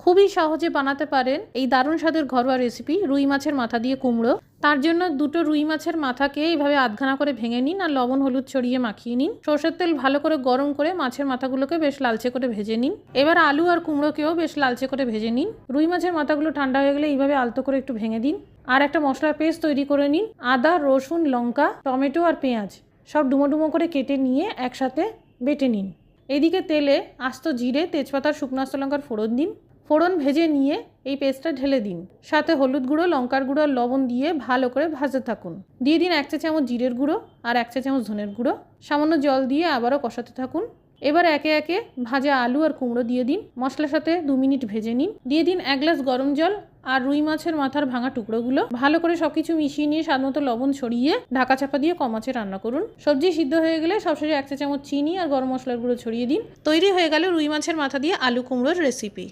খুবই সহজে বানাতে পারেন এই দারুণ স্বাদের ঘরোয়া রেসিপি রুই মাছের মাথা দিয়ে কুমড়ো। তার জন্য দুটো রুই মাছের মাথাকে এইভাবে আধখানা করে ভেঙে নিন আর লবণ হলুদ ছড়িয়ে মাখিয়ে নিন। সরষের তেল ভালো করে গরম করে মাছের মাথাগুলোকে বেশ লালচে করে ভেজে নিন। এবার আলু আর কুমড়োকেও বেশ লালচে করে ভেজে নিন। রুই মাছের মাথাগুলো ঠান্ডা হয়ে গেলে এইভাবে আলতো করে একটু ভেঙে দিন। আর একটা মশলার পেস্ট তৈরি করে নিন। আদা, রসুন, লঙ্কা, টমেটো আর পেঁয়াজ সব ডুমো ডুমো করে কেটে নিয়ে একসাথে বেটে নিন। এদিকে তেলে আস্ত জিরে, তেজপাতা, শুকনো আস্ত লঙ্কার ফোড়ন দিন। ফোড়ন ভেজে নিয়ে এই পেস্টটা ঢেলে দিন। সাথে হলুদ গুঁড়ো, লঙ্কার গুঁড়ো আর লবণ দিয়ে ভালো করে ভাজতে থাকুন। দিয়ে দিন 1 চা চামচ জিরের গুঁড়ো আর 1 চা চামচ ধনের গুঁড়ো। সামান্য জল দিয়ে আবারও কষাতে থাকুন। এবার একে একে ভাজা আলু আর কুমড়ো দিয়ে দিন। মশলার সাথে 2 মিনিট ভেজে নিন। দিয়ে দিন 1 গ্লাস গরম জল আর রুই মাছের মাথার ভাঙা টুকরোগুলো। ভালো করে সবকিছু মিশিয়ে নিয়ে স্বাদমতো লবণ ছড়িয়ে ঢাকা চাপা দিয়ে কম আঁচে রান্না করুন। সবজি সিদ্ধ হয়ে গেলে সবশেষে 1 চা চামচ চিনি আর গরম মশলার গুঁড়ো ছড়িয়ে দিন। তৈরি হয়ে গেল রুই মাছের মাথা দিয়ে আলু কুমড়োর রেসিপি।